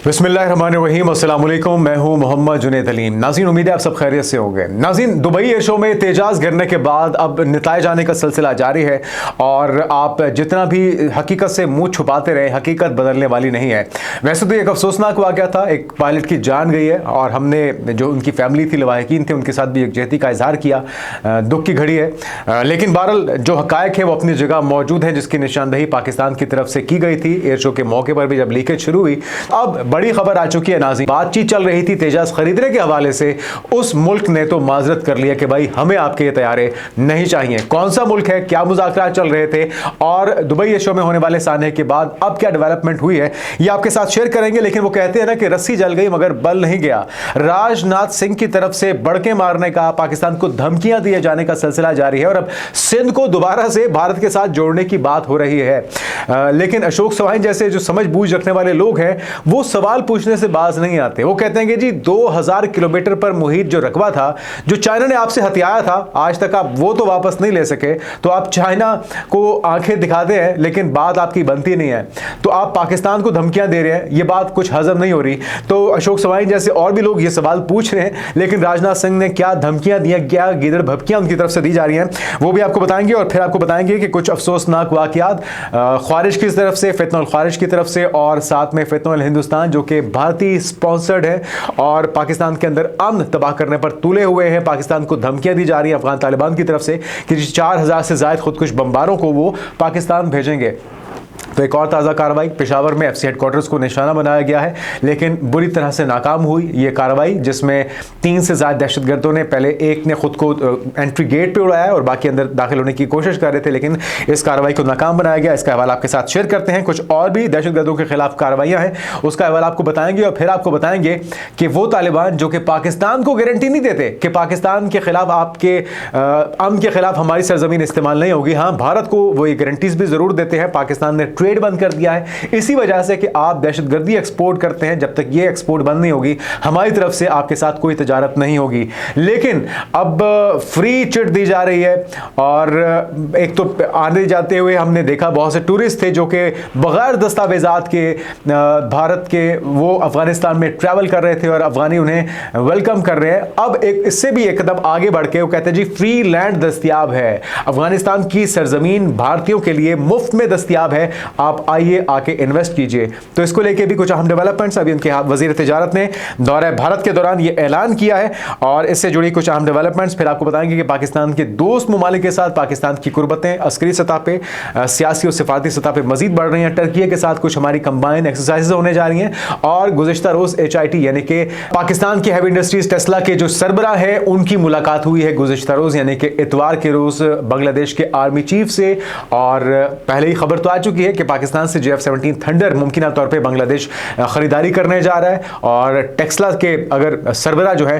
बिस्मिल्लाहिर्रहमानिर्रहीम, अस्सलाम वालेकुम। मैं हूं मोहम्मद जुनैद अलीम। नाज़रीन, उम्मीद है आप सब खैरियत से होंगे। नाज़रीन, दुबई एयर शो में तेजाज़ गिरने के बाद अब निताए जाने का सिलसिला जारी है और आप जितना भी हकीकत से मुंह छुपाते रहे, हकीकत बदलने वाली नहीं है। वैसे तो एक अफसोसनाक वाक़या था, एक पायलट की जान गई है और हमने जो उनकी फैमिली थी, लवाहिकीन थे, उनके साथ भी यकजहती का इजहार किया। दुख की घड़ी है, लेकिन बहरहाल जो हक़ाइक़ है वो अपनी जगह मौजूद है, जिसकी निशानदही पाकिस्तान की तरफ से की गई थी। एयर शो के मौके पर भी जब लीकेज शुरू हुई, अब बड़ी खबर आ चुकी है। नाज़रीन, बातचीत चल रही थी तेजाज खरीदने के हवाले से, उस मुल्क ने तो माजरत कर लिया कि भाई हमें आपके ये तैयारे नहीं चाहिए। कौन सा मुल्क है, क्या मुज़ाकरात चल रहे थे और दुबई एयर शो में होने वाले सानहे के बाद अब क्या डेवलपमेंट हुई है, ये आपके साथ शेयर करेंगे। लेकिन वो कहते हैं ना कि रस्सी जल गई मगर बल नहीं गया। राजनाथ सिंह की तरफ से बड़के मारने का, पाकिस्तान को धमकियां दिए जाने का सिलसिला जारी है और अब सिंध को दोबारा से भारत के साथ जोड़ने की बात हो रही है। लेकिन अशोक चव्हाण जैसे जो समझ बूझ रखने वाले लोग हैं, वो सवाल पूछने से बाज नहीं आते। वो कहते हैं कि जी 2000 किलोमीटर पर मुहित जो रकबा था, जो चाइना ने आपसे हथियाया था, आज तक आप वो तो वापस नहीं ले सके। तो आप चाइना को आंखें दिखाते हैं लेकिन बात आपकी बनती नहीं है। तो आप पाकिस्तान को धमकियां दे रहे हैं, ये बात कुछ हजम नहीं हो रही। तो अशोक चव्हाण जैसे और भी लोग ये सवाल पूछ रहे हैं, लेकिन राजनाथ सिंह ने क्या धमकियां दी, क्या गीदड़ भभकियां उनकी तरफ से दी जा रही हैं, वो भी आपको बताएंगे। और फिर आपको बताएंगे कि कुछ अफसोसनाक वाकयात ख्वारिज की तरफ से, फितनुल ख्वारिज की तरफ से, और साथ में फितनुल हिंदुस्तान जो कि भारतीय स्पॉन्सर्ड है और पाकिस्तान के अंदर अमन तबाह करने पर तुले हुए हैं। पाकिस्तान को धमकियां दी जा रही हैं अफगान तालिबान की तरफ से कि 4000 से ज्यादा खुदकुश बमबारों को वो पाकिस्तान भेजेंगे। तो एक और ताज़ा कार्रवाई, पेशावर में एफसी हेडक्वार्टर्स को निशाना बनाया गया है, लेकिन बुरी तरह से नाकाम हुई ये कार्रवाई, जिसमें 3 से ज़्यादा दहशतगर्दों ने, पहले एक ने खुद को एंट्री गेट पे उड़ाया और बाकी अंदर दाखिल होने की कोशिश कर रहे थे, लेकिन इस कार्रवाई को नाकाम बनाया गया। इसका हवाला आपके साथ शेयर करते हैं। कुछ और भी दहशतगर्दों के खिलाफ कार्रवाइयाँ हैं, उसका हवाला आपको बताएंगे। और फिर आपको बताएंगे कि वो तालिबान जो कि पाकिस्तान को गारंटी नहीं देते कि पाकिस्तान के खिलाफ, आपके अमन के खिलाफ हमारी सरजमीन इस्तेमाल नहीं होगी। हाँ, भारत को वो ये गारंटीज भी ज़रूर देते हैं। पाकिस्तान ने ट्रेड बंद कर दिया है इसी वजह से कि आप दहशतगर्दी एक्सपोर्ट करते हैं, जब तक ये एक्सपोर्ट बंद नहीं होगी हमारी तरफ से आपके साथ कोई तजारत नहीं होगी। लेकिन अब फ्री चिट दी जा रही है और एक तो आने जाते हुए हमने देखा बहुत से टूरिस्ट थे जो कि बगैर दस्तावेजात के भारत के वो अफगानिस्तान में ट्रैवल कर रहे थे और अफगानी उन्हें वेलकम कर रहे हैं। अब एक इससे भी एक कदम आगे बढ़ के वो कहते हैं जी फ्री लैंड दस्तयाब है, अफगानिस्तान की सरजमीन भारतीयों के लिए मुफ्त में दस्तयाब है, आप आइए आके इन्वेस्ट कीजिए। तो इसको लेके भी कुछ अहम डेवलपमेंट्स अभी उनके वजीर तिजारत ने दौरे भारत के दौरान ये ऐलान किया है और इससे जुड़ी कुछ अहम डेवलपमेंट्स फिर आपको बताएंगे कि पाकिस्तान के दोस्त ममालिक के साथ पाकिस्तान की कुर्बतें अस्करी सतह पे, सियासी और सिफारती सतह पे मजीद बढ़ रही हैं। टर्की के साथ कुछ हमारी कंबाइन एक्सरसाइज होने जा रही हैं और गुज़िश्ता रोज HIT यानी कि पाकिस्तान की हैवी इंडस्ट्रीज टेस्ला के जो सरबराह है उनकी मुलाकात हुई है गुज़िश्ता रोज यानी कि इतवार के रोज बांग्लादेश के आर्मी चीफ से। और पहले ही खबर तो आ चुकी है कि पाकिस्तान से JF-17 थंडर मुमकिन तौर पे बांग्लादेश खरीदारी करने जा रहा है और टेस्ला के अगर सरबराह जो है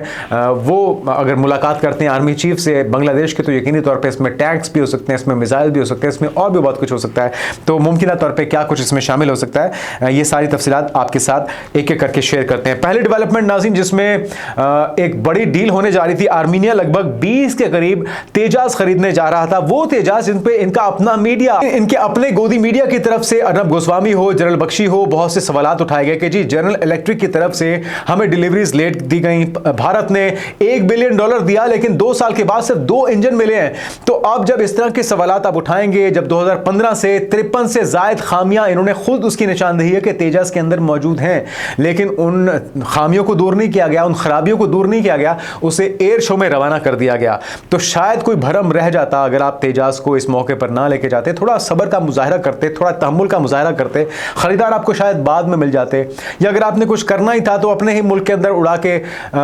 वो अगर मुलाकात करते हैं आर्मी चीफ से बांग्लादेश के, तो यकीनी तौर पे इसमें टैंक्स भी हो सकते हैं, इसमें मिसाइल भी हो सकते हैं, इसमें और भी बहुत कुछ हो सकता है। तो मुमकिन तौर पे क्या कुछ इसमें शामिल हो सकता है, ये सारी तफसीलात आपके साथ एक एक करके शेयर करते हैं। पहले डेवलपमेंट नाज़रीन, जिसमें एक बड़ी डील होने जा रही थी। आर्मीनिया लगभग 20 के करीब तेजाज खरीदने जा रहा था, वो तेजाज जिन पे इनका अपना मीडिया, इनके अपने गोदी मीडिया की तरफ से अर्नब गोस्वामी हो, जनरल बख्शी हो, बहुत से सवालात उठाए गए कि जी जनरल इलेक्ट्रिक की तरफ से हमें डिलीवरीज लेट दी गई, भारत ने $1 बिलियन दिया लेकिन 2 साल के बाद सिर्फ 2 इंजन मिले हैं। तो अब जब इस तरह के सवालात आप उठाएंगे, जब 2015 से 53 से जायद खामियां इन्होंने खुद उसकी निशानदेही है कि तेजाज के अंदर मौजूद हैं, लेकिन उन खामियों को दूर नहीं किया गया, उन खराबियों को दूर नहीं किया गया, उसे एयर शो में रवाना कर दिया गया। तो शायद कोई भरम रह जाता अगर आप तेजाज को इस मौके पर ना लेके जाते, थोड़ा सब्र का मुजाहरा करते, थोड़ा तहम्मुल का मुजाहरा करते, खरीदार आपको शायद बाद में मिल जाते, या अगर आपने कुछ करना ही था तो अपने ही मुल्क के अंदर उड़ा के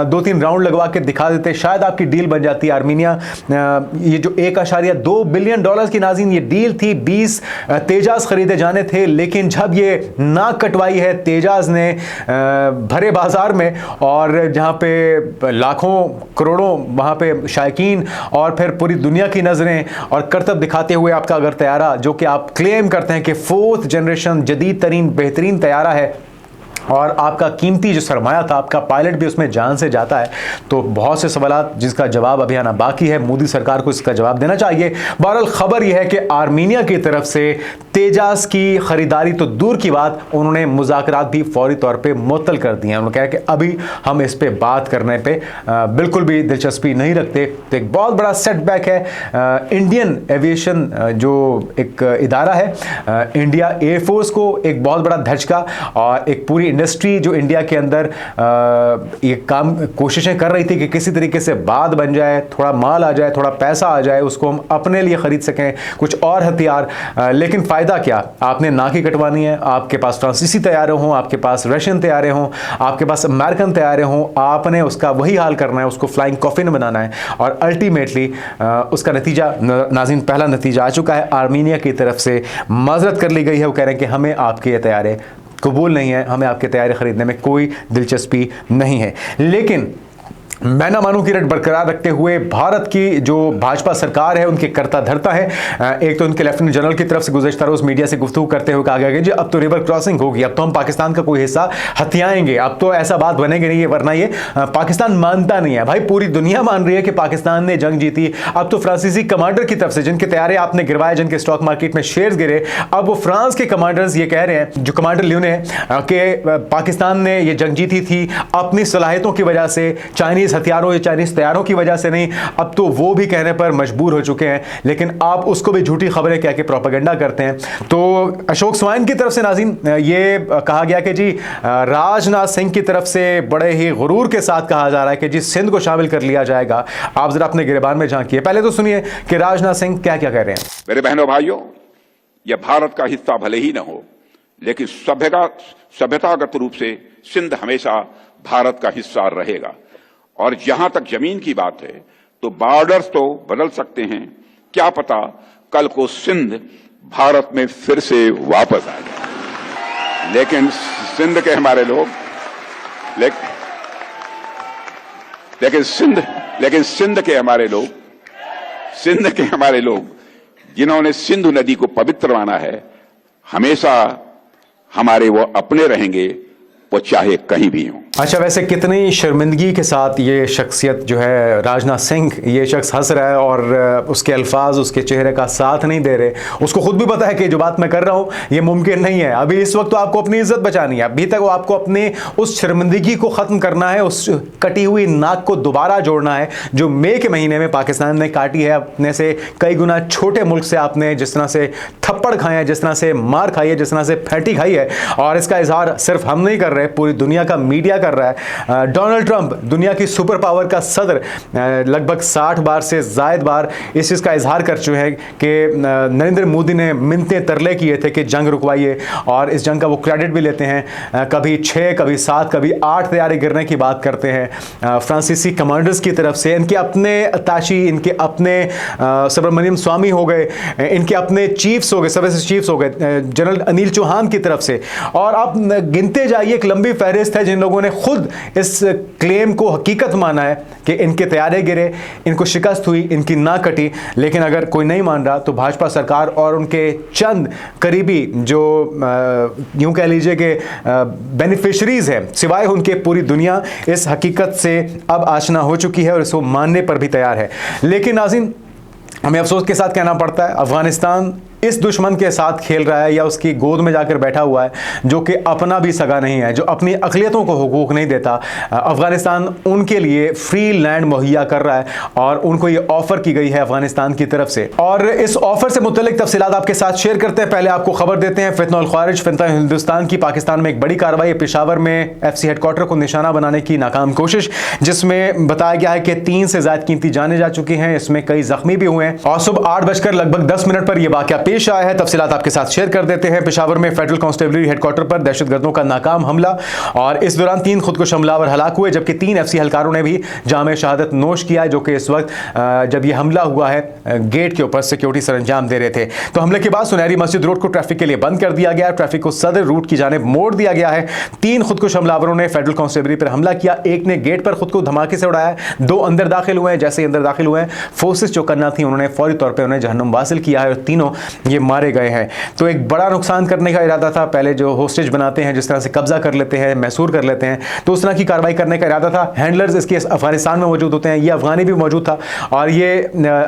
2-3 राउंड लगवा के दिखा देते, शायद आपकी डील बन जाती। आर्मीनिया ये जो $1.2 बिलियन की नाज़रीन ये डील थी, 20 तेजाज खरीदे जाने थे, लेकिन जब ये नाक कटवाई है तेजाज ने भरे बाजार में, और जहाँ पे लाखों करोड़ों वहाँ पे शायकीन और फिर पूरी दुनिया की नज़रें और करतब दिखाते हुए आपका अगर तैयारा जो कि आप क्लेम करते हैं कि 4th जनरेशन जदीद तरीन बेहतरीन तैयारा है, और आपका कीमती जो सरमाया था, आपका पायलट भी उसमें जान से जाता है, तो बहुत से सवाल जिसका जवाब अभी आना बाकी है। मोदी सरकार को इसका जवाब देना चाहिए। बहरहाल खबर यह है कि आर्मीनिया की तरफ से तेजास की खरीदारी तो दूर की बात, उन्होंने मुज़ाकरात भी फौरी तौर पे मुअत्तल कर दिए हैं। उन्होंने कहा कि अभी हम इस पे बात करने पे बिल्कुल भी दिलचस्पी नहीं रखते। तो एक बहुत बड़ा सेटबैक है इंडियन एविएशन जो एक इदारा है, इंडिया एयरफोर्स को एक बहुत बड़ा धचका, और एक पूरी इंडस्ट्री जो इंडिया के अंदर ये काम कोशिशें कर रही थी कि किसी तरीके से बात बन जाए, थोड़ा माल आ जाए, थोड़ा पैसा आ जाए, उसको हम अपने लिए खरीद सकें, कुछ और हथियार। लेकिन फ़ायदा क्या, आपने नाकी कटवानी है, आपके पास फ्रांसीसी तैयारे हों, आपके पास रशियन तैयारे हों, आपके पास अमेरिकन तैयारे हों, आपने उसका वही हाल करना है, उसको फ्लाइंग कॉफिन बनाना है। और अल्टीमेटली उसका नतीजा नाज़रीन, पहला नतीजा आ चुका है। आर्मीनिया की तरफ से माजरत कर ली गई है। वो कह रहे हैं कि हमें आपके ये तैयारे कबूल नहीं है, हमें आपके तैयारी खरीदने में कोई दिलचस्पी नहीं है। लेकिन मैं ना मानूं की रट बरकरार रखते हुए भारत की जो भाजपा सरकार है उनके करता धरता है। एक तो उनके लेफ्टिनेंट जनरल की तरफ से गुज़श्ता रोज़ मीडिया से गुफ्तगू करते हुए कहा गया कि जी अब तो रिवर क्रॉसिंग होगी, अब तो हम पाकिस्तान का कोई हिस्सा हथियाएंगे, अब तो ऐसा बात बनेगी नहीं है, वरना ये पाकिस्तान मानता नहीं है। भाई पूरी दुनिया मान रही है कि पाकिस्तान ने जंग जीती। अब तो फ्रांसीसी कमांडर की तरफ से, जिनके तैयारे आपने गिरवाए, जिनके स्टॉक मार्केट में शेयर्स गिरे, अब वो फ्रांस के कमांडर्स ये कह रहे हैं, जो कमांडर लियोने कि पाकिस्तान ने ये जंग जीती थी अपनी सलाहियतों की वजह से, चाइनीज हथियारों या चाइनीज तैयारों की वजह से नहीं। अब तो वो भी कहने पर मजबूर हो चुके हैं, लेकिन आप उसको भी झूठी खबरें कह के प्रोपेगेंडा करते हैं। तो अशोक स्वाइन की तरफ से नाज़रीन ये कहा गया कि जी राजनाथ सिंह की तरफ से बड़े ही गुरूर के साथ कहा जा रहा है कि जी सिंध को शामिल कर लिया जाएगा। आप जरा अपने गिरबान में झांकिए, पहले तो सुनिए कि राजनाथ सिंह क्या क्या कह रहे हैं। मेरे बहनों भाइयों, यह भारत का हिस्सा भले ही न हो, लेकिन सभ्यतागत रूप से सिंध हमेशा भारत का हिस्सा रहेगा। और जहां तक जमीन की बात है तो बॉर्डर्स तो बदल सकते हैं, क्या पता कल को सिंध भारत में फिर से वापस आ जाए। लेकिन सिंध के हमारे लोग लेकिन सिंध के हमारे लोग जिन्होंने सिंधु नदी को पवित्र माना है, हमेशा हमारे वो अपने रहेंगे, वो चाहे कहीं भी हों। अच्छा, वैसे कितनी शर्मिंदगी के साथ ये शख्सियत जो है राजनाथ सिंह, ये शख्स हंस रहा है और उसके अल्फाज उसके चेहरे का साथ नहीं दे रहे। उसको खुद भी पता है कि जो बात मैं कर रहा हूँ ये मुमकिन नहीं है। अभी इस वक्त तो आपको अपनी इज्जत बचानी है, अभी तक वो आपको अपने उस शर्मिंदगी को ख़त्म करना है, उस कटी हुई नाक को दोबारा जोड़ना है जो मई के महीने में पाकिस्तान ने काटी है। अपने से कई गुना छोटे मुल्क से आपने जिस तरह से थप्पड़ खाए हैं, जिस तरह से मार खाई है, जिस तरह से फैटी खाई है, और इसका इजहार सिर्फ हम नहीं कर रहे, पूरी दुनिया का मीडिया कर रहा है। डोनाल्ड ट्रंप, दुनिया की सुपर पावर का सदर, लगभग 60 बार से ज़ायद बार इस चीज़ का इजहार कर चुके हैं कि नरेंद्र मोदी ने मिन्नतें तरले किए थे कि जंग रुकवाइए, और इस जंग का वो क्रेडिट भी लेते हैं। कभी 6, कभी 7, कभी 8 तैयारी गिरने की बात करते हैं फ्रांसीसी कमांडर्स की तरफ से। इनके अपने ताशी, इनके अपने सुब्रमण्यम स्वामी हो गए, इनके अपने चीफ्स हो गए, सर्विस चीफ्स हो गए, जनरल अनिल चौहान की तरफ से, और आप गिनते जाइए, एक लंबी फहरिस्त है जिन लोगों ने खुद इस क्लेम को हकीकत माना है कि इनके तैयारे गिरे, इनको शिकस्त हुई, इनकी ना कटी। लेकिन अगर कोई नहीं मान रहा तो भाजपा सरकार और उनके चंद करीबी जो यूं कह लीजिए कि बेनिफिशरीज हैं, सिवाय उनके पूरी दुनिया इस हकीकत से अब आशना हो चुकी है और इसको मानने पर भी तैयार है। लेकिन नाज़रीन, हमें अफसोस के साथ कहना पड़ता है, अफगानिस्तान इस दुश्मन के साथ खेल रहा है या उसकी गोद में जाकर बैठा हुआ है जो कि अपना भी सगा नहीं है, जो अपनी अक़लियतों को हुकूक नहीं देता। अफगानिस्तान उनके लिए फ्री लैंड मुहैया कर रहा है और उनको ये ऑफ़र की गई है अफगानिस्तान की तरफ से। और इस ऑफ़र से मुतल्लिक तफसीलात आपके साथ शेयर करते हैं। पहले आपको खबर देते हैं फितना उल ख़ारिज, फितना हिंदुस्तान की पाकिस्तान में एक बड़ी कार्रवाई, पेशावर में FC हेडक्वार्टर को निशाना बनाने की नाकाम कोशिश, जिसमें बताया गया है कि 3 से ज़्यादा कीमती जाने जा चुकी हैं, इसमें कई जख्मी भी हुए हैं। और सुबह 8:10 पर यह वाक़या पेश आया है। तफसीलात आपके साथ शेयर कर देते हैं। पेशावर में फेडरल कांस्टेबलरी हेडक्वार्टर पर दहशतगर्दों का नाकाम हमला, और इस दौरान 3 खुदकुश हमलावर हलाक हुए, जबकि 3 FC एहलकारों ने भी जाम शहादत नोश किया है, जो कि इस वक्त जब यह हमला हुआ है गेट के ऊपर सिक्योरिटी सरंजाम दे रहे थे। तो हमले के बाद सुनहरी मस्जिद रोड को ट्रैफिक के लिए बंद कर दिया गया, ट्रैफिक को सदर रूट की जानिब मोड़ दिया गया है। 3 खुदकुश हमलावरों ने फेडरल कांस्टेबलरी पर हमला किया, एक ने गेट पर खुद को धमाके से उड़ाया, 2 अंदर दाखिल हुए हैं। जैसे ही अंदर दाखिल हुए हैं, फोर्सेस जो करना थी उन्होंने फौरी तौर पर उन्हें जहन्नुम वासिल किया है और तीनों ये मारे गए हैं। तो एक बड़ा नुकसान करने का इरादा था, पहले जो होस्टेज बनाते हैं, जिस तरह से कब्जा कर लेते हैं, मैसूर कर लेते हैं, तो उस तरह की कार्रवाई करने का इरादा था। हैंडलर्स इसके अफगानिस्तान में मौजूद होते हैं, ये अफगानी भी मौजूद था, और ये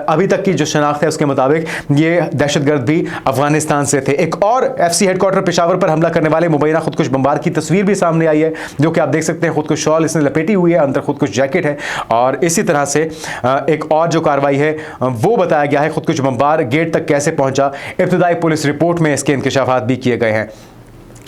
अभी तक की जो शनाख्त है उसके मुताबिक ये दहशतगर्द भी अफगानिस्तान से थे। एक और FC हेडक्वार्टर पेशावर पर हमला करने वाले मुबैना खुदकुश बमबार की तस्वीर भी सामने आई है, जो कि आप देख सकते हैं, खुदकुश शॉल इसने लपेटी हुई है, अंदर खुदकुश जैकेट है, और इसी तरह से एक और जो कार्रवाई है वो बताया गया है, खुदकुश बमबार गेट तक कैसे पहुंचा। इब्तदाई पुलिस रिपोर्ट में इसके इंकशाफात भी किए गए हैं।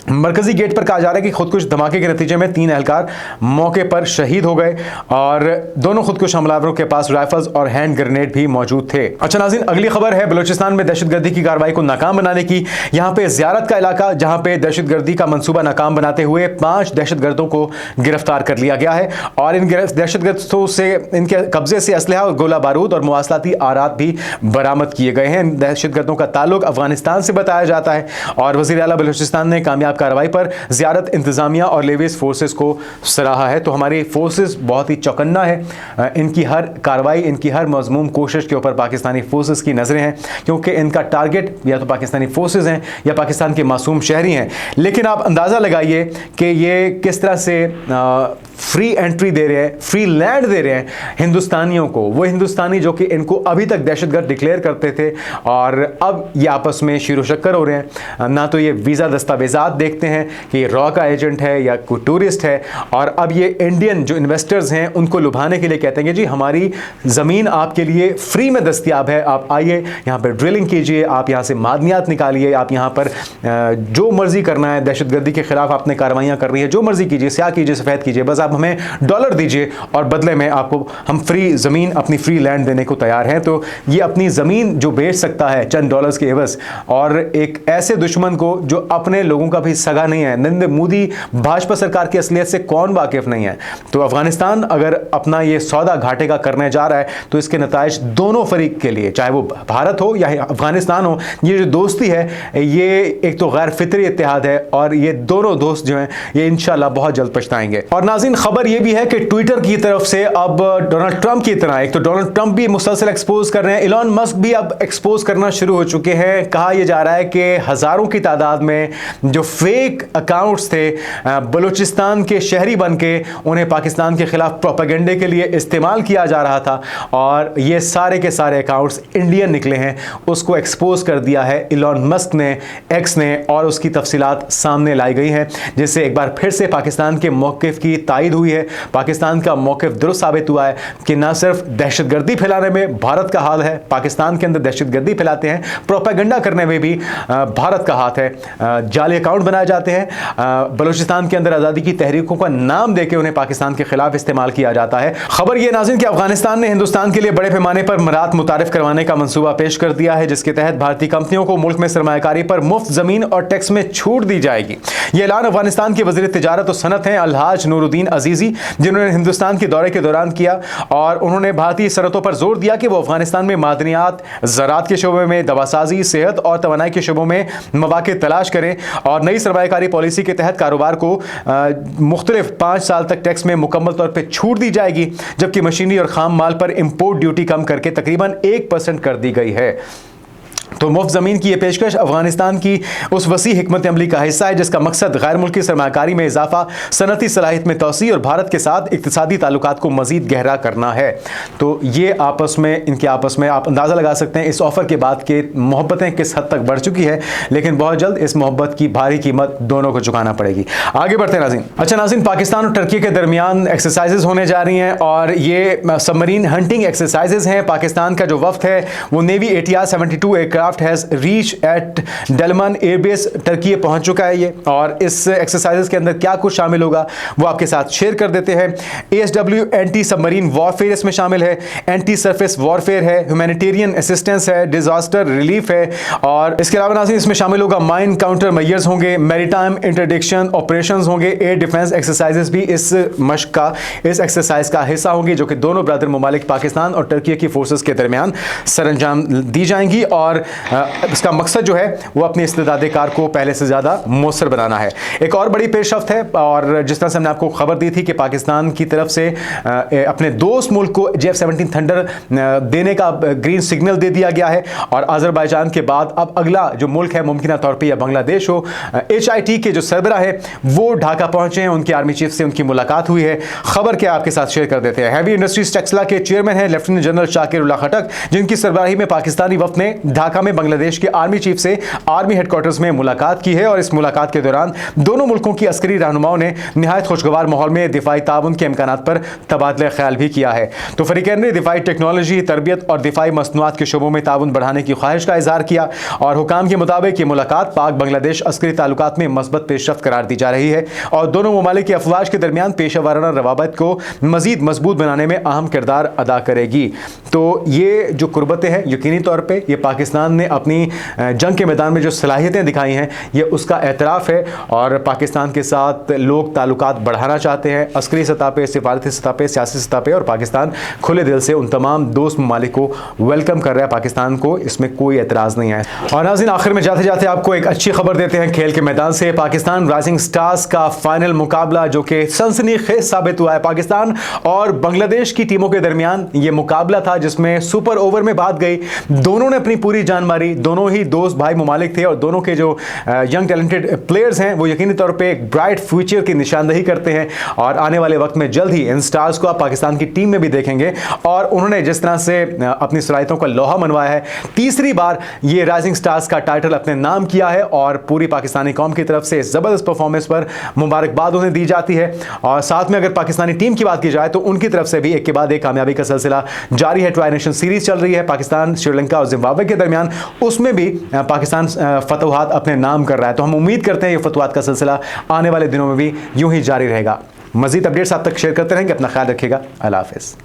मरकजी गेट पर कहा जा रहा है कि खुदकुश धमाके के नतीजे में 3 एहलकार मौके पर शहीद हो गए, और दोनों खुदकुश हमलावरों के पास राइफल्स और हैंड ग्रेनेड भी मौजूद थे। अच्छा नाज़रीन, अगली खबर है बलूचिस्तान में दहशतगर्दी की कार्रवाई को नाकाम बनाने की। यहाँ पे ज़ियारत का इलाका, जहाँ पे दहशतगर्दी का मंसूबा नाकाम बनाते हुए 5 दहशतगर्दों को गिरफ्तार कर लिया गया है, और इन दहशतगर्दों से, इनके कब्जे से असलहा और गोला बारूद और मवासलाती आलात भी बरामद किए गए हैं। दहशतगर्दों का ताल्लुक अफगानिस्तान से बताया जाता है, और वज़ीर आला बलूचिस्तान ने कामयाब कार्रवाई पर ज़ियारत, इंतजामिया और लेविस फोर्सेस को सराहा है। तो हमारी फोर्सेस बहुत ही चौकन्ना है, इनकी हर कार्रवाई, इनकी हर मज़मूम कोशिश के ऊपर पाकिस्तानी फोर्सेस की नज़रें हैं, क्योंकि इनका टारगेट या तो पाकिस्तानी फोर्सेस हैं या पाकिस्तान के मासूम शहरी हैं। लेकिन आप अंदाज़ा लगाइए कि ये किस तरह से फ्री एंट्री दे रहे हैं, फ्री लैंड दे रहे हैं हिंदुस्तानियों को, वो हिंदुस्तानी जो कि इनको अभी तक दहशतगर्द डिक्लेयर करते थे, और अब ये आपस में शीरो शक्कर हो रहे हैं। ना तो ये वीज़ा दस्तावेज़ात देखते हैं कि ये रॉ का एजेंट है या कोई टूरिस्ट है, और अब ये इंडियन जो इन्वेस्टर्स हैं उनको लुभाने के लिए कहते हैं कि जी हमारी ज़मीन आपके लिए फ्री में दस्तियाब है, आप आइए यहाँ पर ड्रिलिंग कीजिए, आप यहाँ से मादनियात निकालिए, आप यहाँ पर जो मर्जी करना है, दहशतगर्दी के खिलाफ आपने कार्रवाइयाँ कर रही है, जो मर्जी कीजिए, स्याह कीजिए, सफ़ेद कीजिए, बस आप हमें डॉलर दीजिए और बदले में आपको हम फ्री ज़मीन, अपनी फ्री लैंड देने को तैयार हैं। तो ये अपनी ज़मीन जो बेच सकता है चंद डॉलर्स के एवज, और एक ऐसे दुश्मन को जो अपने लोगों का भी सगा नहीं है, नरेंद्र मोदी भाजपा सरकार की असलियत से कौन वाकिफ नहीं है। तो अफगानिस्तान अगर अपना ये सौदा घाटे का करने जा रहा है तो इसके नताइज दोनों फरीक के लिए, चाहे वो भारत हो या अफगानिस्तान हो, ये जो दोस्ती है ये एक तो गैर फितरी इत्तेहाद है, और ये दोनों दोस्त जो हैं ये इंशाल्लाह बहुत जल्द पछताएंगे। और नाज़रीन, खबर ये भी है कि ट्विटर की तरफ से अब डोनाल्ड ट्रंप की तरह, एक तो डोनाल्ड ट्रंप भी मुसलसल एक्सपोज कर रहे हैं, इलॉन मस्क भी अब एक्सपोज करना शुरू हो चुके हैं। कहा यह जा रहा है कि हजारों की तादाद में जो फेक अकाउंट्स थे बलूचिस्तान के शहरी बन के उन्हें पाकिस्तान के खिलाफ प्रोपेगेंडे के लिए इस्तेमाल किया जा रहा था, और ये सारे के सारे अकाउंट्स इंडियन निकले हैं। उसको एक्सपोज कर दिया है इलॉन मस्क ने, एक्स ने, और उसकी तफसीलात सामने लाई गई हैं, जिससे एक बार फिर से पाकिस्तान के मौक़िफ़ की तायद हुई है। पाकिस्तान का मौक़िफ़ दुरुस्त साबित हुआ है कि ना सिर्फ दहशतगर्दी फैलाने में भारत का हाथ है, पाकिस्तान के अंदर दहशतगर्दी फैलाते हैं, प्रोपेगेंडा करने में भी भारत का हाथ है। जाली अकाउंट बनाए जाते हैं, बलूचिस्तान के अंदर आज़ादी की तहरीकों का नाम देकर उन्हें पाकिस्तान के खिलाफ इस्तेमाल किया जाता है। खबर यह नाज़रीन कि अफगानिस्तान ने हिंदुस्तान के लिए बड़े पैमाने पर मरात मुतारिफ करवाने का मंसूबा पेश कर दिया है, जिसके तहत भारतीय कंपनियों को मुल्क में सरमायाकारी पर मुफ्त ज़मीन और टैक्स में छूट दी जाएगी। यह ऐलान अफगानिस्तान के वज़ीर तिजारत और सनत हैं अलहाज नूरुद्दीन अजीज़ी, जिन्होंने हिंदुस्तान के दौरे के दौरान किया, और उन्होंने भारतीय सनतों पर जोर दिया कि वो अफगानिस्तान में मादनियात, ज़राअत के शोबे में, दवासाजी, सेहत और तवानाई के शोबों में मौक़े तलाश करें, और नई सरमायाकारी पॉलिसी के तहत कारोबार को मुख्तलिफ 5 साल तक टैक्स में मुकम्मल तौर पर छूट दी जाएगी, जबकि मशीनरी और खाम माल पर इम्पोर्ट ड्यूटी कम करके तकरीबन 1% कर दी गई है। तो मुफ्त ज़मीन की ये पेशकश अफगानिस्तान की उस वसी हिकमत अमली का हिस्सा है जिसका मकसद गैर मुल्की सरमाकारी में इजाफा, सनती सलाहियत में तोसी और भारत के साथ इक़्तिसादी ताल्लुकात को मज़ीद गहरा करना है। तो ये आपस में, इनके आपस में आप अंदाज़ा लगा सकते हैं इस ऑफ़र के बाद के मोहब्बतें किस हद तक बढ़ चुकी है, लेकिन बहुत जल्द इस मोहब्बत की भारी कीमत दोनों को चुकाना पड़ेगी। आगे बढ़ते हैं नाज़रीन। अच्छा नाज़रीन, पाकिस्तान और टर्की के दरमियान एक्सरसाइजेज होने जा रही हैं, और ये सबमरीन हंटिंग एक्सरसाइजेज हैं। पाकिस्तान का जो वफ्द है वो navy ATR 72 aircraft has reach at Dalaman airbase Turkey पहुंच चुका है ये, और इस एक्सरसाइजेस के अंदर क्या कुछ शामिल होगा वो आपके साथ शेयर कर देते हैं। ASW एंटी सबमरीन वॉरफेयर इसमें शामिल है, एंटी सरफेस वॉरफेयर है, ह्यूमैनिटेरियन असिस्टेंस है, डिजास्टर रिलीफ है, और इसके अलावा नाज़रीन इसमें शामिल होगा माइन काउंटर मेजर्स होंगे, मैरीटाइम इंटरडिक्शन ऑपरेशंस होंगे, एयर डिफेंस एक्सरसाइजेस भी इस मश्क का, इस एक्सरसाइज का हिस्सा होंगे, जो कि दोनों ब्रदर ममालिक पाकिस्तान और टर्की की फोर्सेस के दरमियान सरअंजाम दी जाएंगी। और इसका मकसद जो है वो अपनी इस्तेदाद कार को पहले से ज़्यादा मौसर बनाना है। एक और बड़ी पेशरफ्त है, और जिस तरह से हमने आपको खबर दी थी कि पाकिस्तान की तरफ से अपने दोस्त मुल्क को JF-17 थंडर देने का ग्रीन सिग्नल दे दिया गया है, और अजरबैजान के बाद अब अगला जो मुल्क है मुमकिन तौर पर या बांग्लादेश हो। HIT के जो सरबरा है वो ढाका पहुंचे हैं, उनकी आर्मी चीफ से उनकी मुलाकात हुई है। खबर क्या आपके साथ शेयर कर देते हैं। हैवी इंडस्ट्रीज टेक्सला के चेयरमैन हैं लेफ्टिनेंट जनरल शाकिर उल्लाह खटक, जिनकी सरबराही में पाकिस्तानी वफ्द ने ढाका में बांग्लादेश के आर्मी चीफ से आर्मी हेडक्वार्टर्स में मुलाकात की है, और इस मुलाकात के दौरान दोनों मुल्कों की अस्करी रहनुमाओं ने निहायत खुशगवार माहौल में दिफाई ताउन के इम्कानात पर तबादला ख्याल भी किया है। तो फरीकैन ने दिफाई टेक्नोलॉजी, तरबियत और दिफाई मसनूआत के शोबों में ताउन बढ़ाने की ख्वाहिश का इजहार किया, और हुकाम के मुताबिक ये मुलाकात पाक बांग्लादेश अस्करी ताल्लुकात में मस्बत पेशरफ्त करार दी जा रही है, और दोनों ममालिक की अफवाज के दरमियान पेशा वाराना रवाबत को मजीद मजबूत बनाने में अहम किरदार अदा करेगी। तो ये जो कुर्बतें हैं यकीनी तौर पे ये पाकिस्तान ने अपनी जंग के मैदान में जो सलाहियतें दिखाई हैं ये उसका एतराफ़ है, और पाकिस्तान के साथ लोग ताल्लुकात बढ़ाना चाहते हैं अस्करी सतह पे, सिफारती सतह पे, सियासी सतह पे, और पाकिस्तान खुले दिल से उन तमाम दोस्त ममालिक को वेलकम कर रहा है। पाकिस्तान को इसमें कोई एतराज़ नहीं है। और नाज़रीन, आखिर में जाते जाते आपको एक अच्छी खबर देते हैं खेल के मैदान से। पाकिस्तान राइजिंग स्टार्स का फाइनल मुकाबला जो कि सनसनीखेज साबित हुआ है, पाकिस्तान और बांग्लादेश की टीमों के दरमियान ये मुकाबला था जिसमें सुपर ओवर में बात गई। दोनों ने अपनी पूरी जान मारी, दोनों ही दोस्त भाई ममालिक थे, और दोनों के जो यंग टैलेंटेड प्लेयर्स हैं वो यकीनी तौर पे एक ब्राइट फ्यूचर की निशानदही करते हैं, और आने वाले वक्त में जल्द ही इन स्टार्स को आप पाकिस्तान की टीम में भी देखेंगे। और उन्होंने जिस तरह से अपनी सलाहियतों का लोहा मनवाया है, तीसरी बार ये राइजिंग स्टार्स का टाइटल अपने नाम किया है, और पूरी पाकिस्तानी कौम की तरफ से ज़बरदस्त परफॉर्मेंस पर मुबारकबाद उन्हें दी जाती है। और साथ में अगर पाकिस्तानी टीम की बात की जाए तो उनकी तरफ से भी एक के बाद एक कामयाबी का सिलसिला जारी है। ट्राई नेशन सीरीज चल रही है पाकिस्तान, श्रीलंका और जिम्बाब्वे के दरमियान, उसमें भी पाकिस्तान फतवाहत अपने नाम कर रहा है। तो हम उम्मीद करते हैं ये फतवाहत का सिलसिला आने वाले दिनों में भी यूं ही जारी रहेगा। मजीद अपडेट्स आप तक शेयर करते रहेंगे। अपना ख्याल रखिएगा। अल्लाह हाफिज़।